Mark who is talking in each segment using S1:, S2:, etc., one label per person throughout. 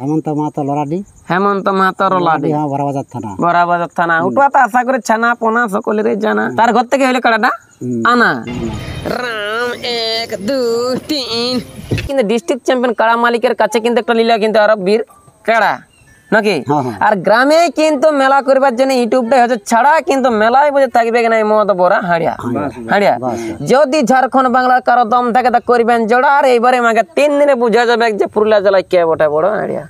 S1: হেমন্ত মাহাতো লরাডি।
S2: হেমন্ত মাহাতো লরাডি,
S1: হ্যাঁ, বড়বাজার থানা।
S2: বড়বাজার থানা। ওটা তো আশা করে ছানা পোনা সকলেরই জানা। তার ঘর থেকে হইলে কাড়াটা আনা। রাম 1 2 3। কিন্তু ডিস্ট্রিক্ট চ্যাম্পিয়ন কাড়া মালিকের কাছে কিন্তু একটা লীলা কিন্তু আরো বীর কাড়া নাকি। আর গ্রামে কিন্তু মেলা করবার জন্য ইউটিউবটা হচ্ছে ছাড়া কিন্তু মেলায় বুঝে থাকবে কিনা এই মত বড়া হাড়িয়া হাড়িয়া। যদি ঝাড়খণ্ড বাংলার কারো দম থাকে তা করবেন জোড়া। আর এইবারে আমাকে 3 দিনে বুঝা যাবে যে পুরুলিয়া জেলায় কে বটে বড় হাড়িয়া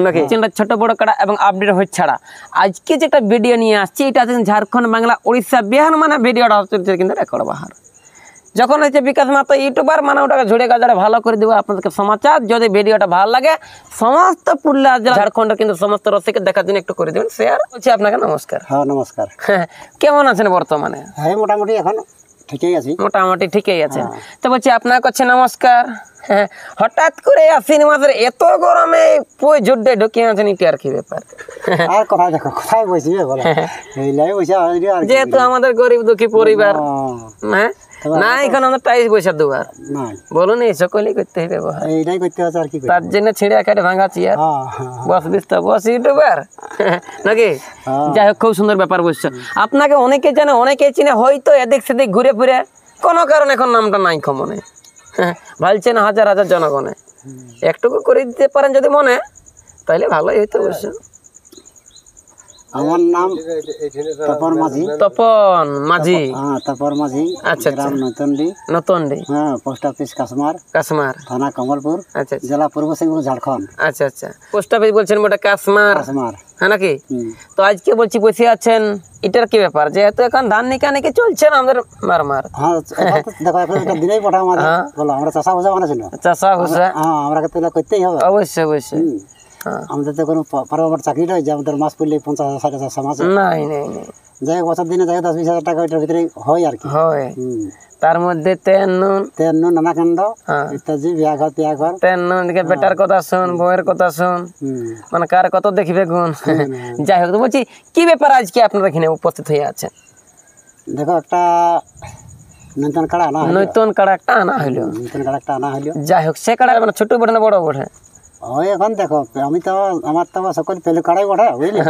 S2: নাকি। ছোট বড় কাড়া এবং আপডেট হয়ে ছাড়া আজকে যেটা ভিডিও নিয়ে আসছি এটা ঝাড়খণ্ড বাংলা উড়িষ্যা বিহার মানে ভিডিওটা হচ্ছে কিন্তু রেকর্ড বাহার। যখন হচ্ছে বিকাশ মাত্র ইউটিউবার মানে ওটাকে ঝুড়ে গাজারে ভালো করে দেবো আপনাদেরকে সমাচার। যদি ভিডিওটা ভালো লাগে সমস্ত পুরুলিয়া জেলা ঝাড়খণ্ডের কিন্তু সমস্ত রসিকে দেখার জন্য একটু করে দেবেন শেয়ার। বলছি আপনাকে নমস্কার।
S1: হ্যাঁ নমস্কার।
S2: কেমন আছেন বর্তমানে?
S1: হ্যাঁ মোটামুটি এখন ঠিকই আছি।
S2: মোটামুটি ঠিকই আছে। তো বলছি আপনার কাছে নমস্কার। হ্যাঁ, হঠাৎ করে আশ্বিন মাসের এত গরমে পুই জুড্ডে ঢুকিয়ে আছেন, এটা আর কি ব্যাপার?
S1: আর কোথায় দেখো কোথায় বসি
S2: যেহেতু আমাদের গরিব দুঃখী পরিবার, হ্যাঁ না এখন আমরা টাইস বসে দুবার বলুন এই সকলেই করতে হবে ব্যবহার।
S1: এইটাই করতে হবে আর কি।
S2: তার জন্য ছিঁড়ে কেটে ভাঙা চেয়ার বস বিস্তা বস ইউটিউবার নাকি। যাই হোক, খুব সুন্দর ব্যাপার বুঝছো। আপনাকে অনেকে জানে অনেকে চিনে, হয়তো এদিক সেদিক ঘুরে ফিরে কোনো কারণ এখন নামটা নাই মনে ভালছেন হাজার হাজার জনগণে। একটুকু করে দিতে পারেন যদি মনে, তাইলে ভালোই হইতো বুঝছো।
S1: আমার নাম তপন মাঝি।
S2: তপন মাঝি।
S1: হ্যাঁ তপন মাঝি।
S2: আচ্ছা,
S1: গ্রাম নতুনডি।
S2: নতুনডি,
S1: হ্যাঁ, পোস্ট অফিস কাশমার।
S2: কাশমার
S1: থানা কমলপুর।
S2: আচ্ছা,
S1: জেলা পূর্ব সিংভূম ঝাড়খণ্ড।
S2: আচ্ছা আচ্ছা। পোস্ট অফিস বলছেন ওটা কাশমার,
S1: কাশমার
S2: হ্যাঁ নাকি। তো আজকে বলছি বসে আছেন, এটার কি ব্যাপার? যেহেতু এখন ধান নিকা নাকি চলছে না আমাদের মারমার।
S1: হ্যাঁ দেখো এখন একটা দিনেই পড়া আমাদের বলো, আমরা চাষা ভুষা মানে ছিল।
S2: চাষা ভুষা
S1: হ্যাঁ, আমরা করতেই হবে
S2: অবশ্যই অবশ্যই।
S1: আমাদের তো কোনো পারমার চাকরি নয় যে আমাদের মাস পড়লে 50,000 60,000 সমাজ
S2: নাই নাই নাই।
S1: যাই হোক, বছর দিনে যাই 10-20,000 টাকা ওইটার ভিতরে হয় আর কি।
S2: হয় তার মধ্যে তেল নুন নানা কাণ্ড ইত্যাদি, বিয়া ঘর টিয়া ঘর। তেল নুন বেটার কথা শুন, বউয়ের কথা শুন, মানে কার কত দেখিবে গুণ। যাই হোক, তো বলছি কি ব্যাপার আজকে আপনারা এখানে উপস্থিত হয়ে আছেন?
S1: দেখো একটা নতুন কাড়া আনা,
S2: নতুন কাড়া একটা আনা হইলো।
S1: নতুন কাড়া একটা আনা হইলো।
S2: যাই হোক, সে কাড়া মানে ছোট বটে না বড় বটে?
S1: ওই এখন দেখো আমি তো আমার তো সকল পেলে কাড়াই বটে বুঝলি।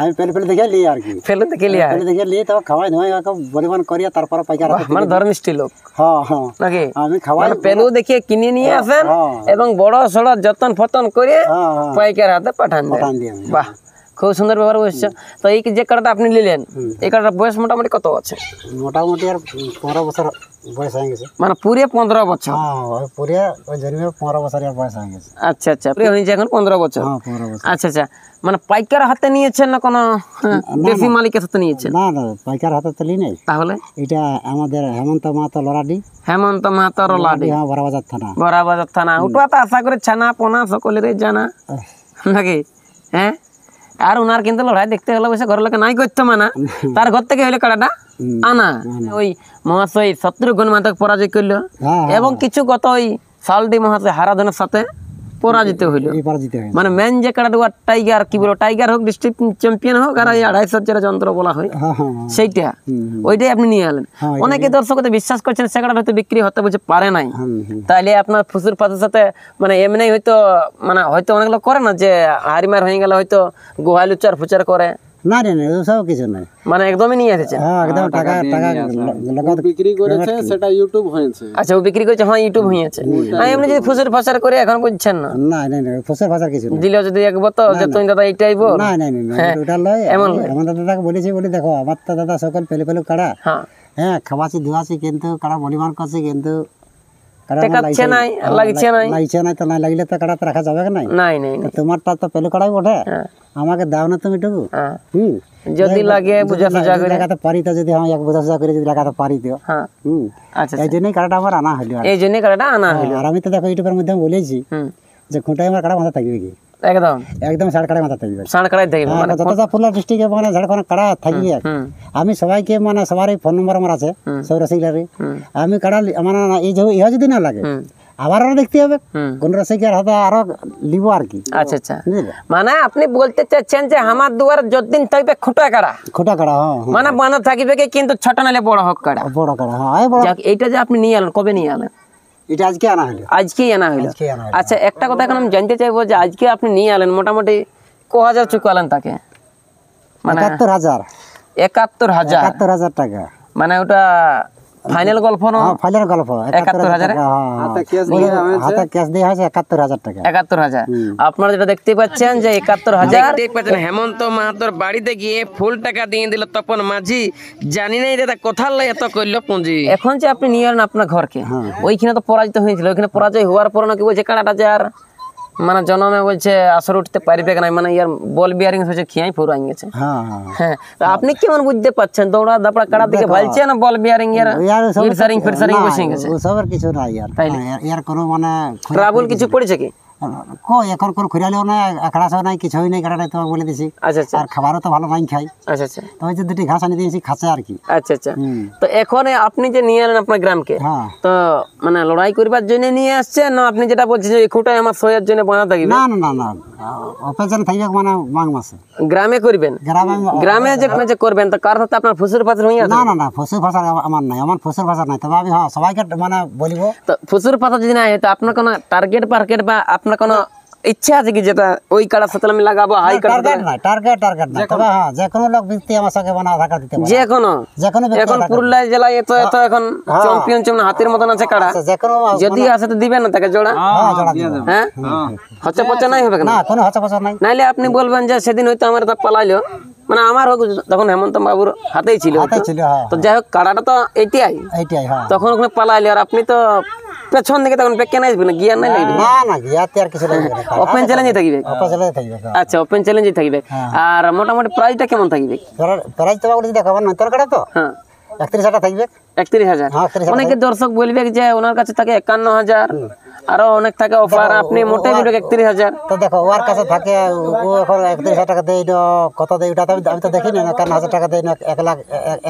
S1: আমি পেলে দেখে লি আর কি।
S2: পেলে দেখে লি
S1: তো খাওয়াই ধোয়াই পরিমাণ করিয়া তারপরে পাইকার।
S2: মানে ধর্মিষ্ঠী লোক।
S1: হ্যাঁ হ্যাঁ,
S2: নাকি
S1: আমি খাওয়াই
S2: পেলু দেখিয়ে কিনে নিয়ে আসেন এবং বড় সড় যতন ফতন করে পাইকার হাতে পাঠান দিয়ে। বাহ, খুব সুন্দর ব্যাপার বুঝছো। তো এই যে কাড়াটা আপনি নিলেন, এই কাড়াটার বয়স মোটামুটি কত আছে?
S1: মোটামুটি আর 15 বছর বয়স হয়ে গেছে।
S2: মানে পুরে 15 বছর?
S1: হ্যাঁ, পুরে ওই জন্মে 15 বছর বয়স হয়ে গেছে।
S2: আচ্ছা আচ্ছা, পুরে হয়েছে এখন 15 বছর।
S1: হ্যাঁ 15 বছর।
S2: আচ্ছা আচ্ছা, মানে পাইকার হাতে নিয়েছেন না কোনো দেশি মালিকের হাতে নিয়েছেন?
S1: না না, পাইকার হাতে তো লি নাই।
S2: তাহলে
S1: এটা আমাদের হেমন্ত মাহাতো লরাডি।
S2: হেমন্ত মাহাতো লরাডি,
S1: হ্যাঁ, বড়বাজার থানা।
S2: বড়বাজার থানা। ওটা তো আশা করে ছানা পোনা সকলেরই জানা নাকি। হ্যাঁ, আর ওনার কিন্তু লড়াই দেখতে গেলে বসে ঘরের লোকে নাই করতে মানা, তার ঘর থেকে হইলে কাড়াটা আনা। ওই মহাশয় শত্রুঘ্ন মাতাকে পরাজয় করলো এবং কিছু গত ওই সালডি মহাশয় হারাধনের সাথে পরাজিত হইলো। মানে মেন যে কাড়াটা টাইগার, কি বলো, টাইগার হোক, ডিস্ট্রিক্ট চ্যাম্পিয়ন হোক, আর 250 যেটা যন্ত্র বলা হয় সেইটা, ওইটাই আপনি নিয়ে এলেন। অনেকে দর্শক বিশ্বাস করছেন সে কাড়াটা হয়তো বিক্রি হতে বলছে পারে নাই, তাইলে আপনার ফুসুর ফাঁসের সাথে মানে এমনি হয়তো মানে হয়তো অনেক লোক করে না যে হারিমার হয়ে গেলে হয়তো গোহাল উচ্চার ফুচার করে। না রে না, সব কিছু নাই, মানে একদমই নিয়ে এসেছে। হ্যাঁ, একদম টাকা বিক্রি করেছে, সেটা ইউটিউব হয়েছে। আচ্ছা, ও বিক্রি করেছে, হ্যাঁ ইউটিউব হয়েছে। না এমনি যদি ফুসুর ফাঁসার করে এখন বুঝছেন না? না না না, ফুসুর ফাঁসার কিছু দিল যদি এক বত যে তুমি দাদা এইটাই বল। না না না, ওটা লয় এমন। আমাদের দাদাকে বলেছি, বলি দেখো আমার তো দাদা সকল পেলে পেলে কাড়া, হ্যাঁ খাওয়াছি ধোয়াছি, কিন্তু কাড়া বলিমান করছে, কিন্তু লাগছে নাই তো না লাগলে তো কাড়া রাখা যাবে না। নাই নাই, তোমারটা তো পেলে কাড়াই বটে, আমাকে দাও না তুমি টুকু। যদি লাগে বুঝা সুঝা করে লাগাতে পারি, তো যদি এক বুঝা সুঝা করে যদি লাগাতে পারি তো। আচ্ছা, এই জন্যই কাড়াটা আমার আনা হলো। এই জন্যই কাড়াটা আনা হলো। আর আমি তো দেখো ইউটিউবের মধ্যে বলেছি যে খুঁটাই আমার কাড়া মাথা থাকবে কি, একদম একদম ষাঁড় কাড়াই মাথা থাকবে, ষাঁড় কাড়াই থাকবে। মানে যতটা পুরুলিয়া ডিস্ট্রিক্টে মানে ঝাড়খণ্ড কাড়া থাকবে, আমি সবাইকে মানে সবারই ফোন নম্বর আমার আছে সব রসিকলারে। আমি কাড়া মানে এই যে ইহা যদি না লাগে আবার আরো দেখতে হবে কোন রসিকের হাতে আরো লিব আর কি। আচ্ছা আচ্ছা, মানে আপনি বলতে চাচ্ছেন যে আমার দুয়ার যতদিন থাকবে খুঁটা কাড়া, খুঁটা কাড়া মানে বানা থাকবে, কিন্তু ছোট নালে বড় হোক কাড়া, বড় কাড়া। হ্যাঁ, এইটা যে আপনি নিয়ে এলেন, কবে নিয়ে এলেন?
S1: এটা আজকে আনা হলো।
S2: আজকেই আনা হইলো।
S1: আজকে আনা হলো।
S2: আচ্ছা একটা কথা এখন আমি জানতে চাইবো যে আজকে আপনি নিয়ে আলেন মোটামুটি ক হাজার চুকালেন তাকে? মানে
S1: 71,000
S2: 71,000
S1: টাকা।
S2: মানে ওটা ফাইনাল গল্প না?
S1: ফাইলের গল্প
S2: 71,000
S1: হাতে ক্যাশ দেওয়া হয়েছে 71,000 টাকা।
S2: 71,000। আপনারা যেটা দেখতে পাচ্ছেন যে 71,000 দেখতে পাচ্ছেন হেমন্ত মাহাতোর বাড়িতে গিয়ে ফুল টাকা দিয়ে দিল তপন মাঝি। জানি না দাদা কোথার লাই এত করল পুঁজি। এখন যে আপনি নিয়ে এলেন আপনার ঘরকে, ওইখানে তো পরাজিত হয়েছিল, ওইখানে পরাজয় হওয়ার পর নাকি বলছে কাড়াটা যে আর মানে জনমে বলছে আসর উঠতে পারবে না, মানে ইয়ার বল বিয়ারিং হয়েছে খিয়াই ফুরাই গেছে। হ্যাঁ, তো আপনি কেমন বুঝতে পাচ্ছেন দৌড়া দাপড়া কাড়া দিকে ভালছে না বল বিয়ারিং ইয়ার ফিরসারিং বসে গেছে?
S1: ওসবের কিছু নাই ইয়ার, ইয়ার কোনো মানে
S2: ট্রাবল কিছু পড়েছে কি?
S1: এখন কোন খুঁড়ালেও না, আখড়া সব নাই, কিছুই নেই, কাটাটা তোমাকে বলে দিছি।
S2: আচ্ছা আচ্ছা।
S1: আর খাবারও তো ভালো নাই খাই।
S2: আচ্ছা আচ্ছা।
S1: তো ওই যে দুটি ঘাস আনি দিয়েছি খাচ্ছে আর কি।
S2: আচ্ছা আচ্ছা। তো এখন আপনি যে নিয়ে এলেন আপনার গ্রামকে, তো মানে লড়াই করবার জন্য নিয়ে আসছেন না আপনি যেটা বলছেন যে খুঁটাই আমার সয়ের জন্য বাঁধা থাকবে?
S1: না না না না, অপেশন থাকবে মানে মাঘ মাসে
S2: গ্রামে করবেন। গ্রামে যে আপনি যে করবেন তো কার সাথে আপনার ফুসুর ফাসুর হয়ে আছে?
S1: না না না, ফুসুর ভাষা আমার নাই, আমার ফুসুর ভাষা নাই। তবে আমি সবাইকে মানে বলবো।
S2: তো ফুসুর ভাষা যদি না হয় তো আপনার কোনো টার্গেট পার্কেট বা আপনার কোনো ইচ্ছা আছে কি যেটা ওই কাড়ার সাথে আমি লাগাবো? হাই
S1: টার্গেট নাই, টার্গেট নাই। তবে হ্যাঁ, যে কোনো লোক ব্যক্তি আমার সঙ্গে মানে আধার কার্ড দিতে পারে।
S2: যে কোনো এখন পুরুলিয়া জেলায় এত এত এখন চ্যাম্পিয়ন চমন হাতের মতন আছে কাড়া,
S1: যে কোনো
S2: যদি আসে তো দিবেন না তাকে জোড়া? হ্যাঁ, হচ্ছে পচা নাই হবে
S1: না, কোনো হচ্ছে পচা নাই।
S2: নাইলে আপনি বলবেন যে সেদিন হয়তো আমার তো পালাইলো, মানে আমার হোক তখন হেমন্ত বাবুর হাতেই ছিল, তো যাই হোক কাড়াটা তো এইটাই, তখন ওখানে পালাইলো আর আপনি তো পেছন দিকে তখন ব্যাক কেন আসবে না, গিয়ার নাই লাগবে?
S1: না না, গিয়াতে আর কিছু লাগবে না,
S2: ওপেন চ্যালেঞ্জই থাকবে। আচ্ছা, ওপেন চ্যালেঞ্জই থাকবে। আর মোটামুটি প্রাইসটা কেমন থাকবে?
S1: প্রাইস তো বলে দেখো আমার নতুন কাটা তো, হ্যাঁ 31,000 থাকবে। 31,000।
S2: অনেকে দর্শক বলবে যে ওনার কাছে থাকে 51,000, আরো অনেক থাকে অফার, আপনি মোটে দিল 31,000।
S1: তো দেখো ওর কাছে থাকে, ও এখন 31,000 টাকা দেয়, কত দেয় ওটা আমি তো দেখিনি না, 51,000 টাকা দেয় না,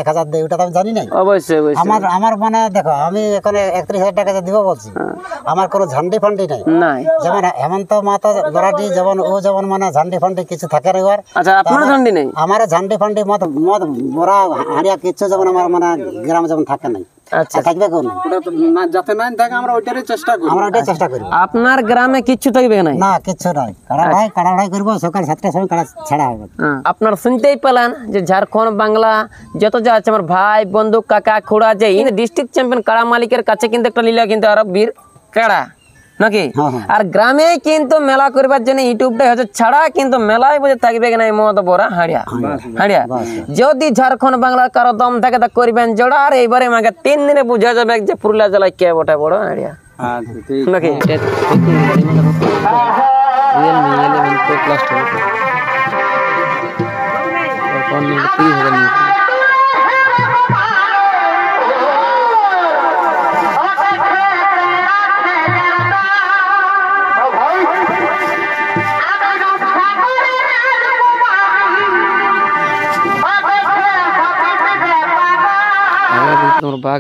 S1: 1,00,000 দেয় ওটা তো আমি জানি না।
S2: অবশ্যই অবশ্যই।
S1: আমার মানে দেখো আমি এখন 31,000 টাকা দিব বলছি, আমার কোনো ঝান্ডি ফান্ডি নাই। যেমন হেমন্ত মাতা লড়াটি যেমন ও যেমন মানে ঝান্ডি ফান্ডি কিছু থাকে না ওর।
S2: আচ্ছা, আপনার ঝান্ডি নেই? আমার
S1: ঝান্ডি ফান্ডি মদ বড়া হারিয়া কিছু যেমন আমার মানে গ্রামে যেমন থাকে নাই।
S2: আচ্ছা,
S1: থাকবে কোন
S3: যাতে নাই থাকে আমরা ওইটারই চেষ্টা করি।
S2: আপনার গ্রামে কিচ্ছু থাকবে না?
S1: না, কিচ্ছু নাই। কাড়াড়াই করবো, সকাল 7টার সময় কাড়া ছাড়া হবে।
S2: আপনার শুনতেই পেলেন যে ঝাড়খণ্ড বাংলা যত যা আছে আমার ভাই বন্ধু কাকা খুড়া যে ডিস্ট্রিক্ট চ্যাম্পিয়ন কাড়া মালিকের কাছে কিন্তু একটা লীলা কিন্তু আরো বীর কাড়া নাকি। আর গ্রামে কিন্তু মেলা করবার জন্য ইউটিউবটাই হচ্ছে ছাড়া, কিন্তু মেলায় বুঝে থাকবে কিনা মদ বড়া হাড়িয়া হাড়িয়া। যদি ঝাড়খণ্ড বাংলার কারো দম থাকে তা করবেন জোড়া, আর এইবারে আমাকে 3 দিনে বুঝা যাবে যে পুরুলিয়া জেলায় কে বটে বড় হাড়িয়া নাকি। বাঘ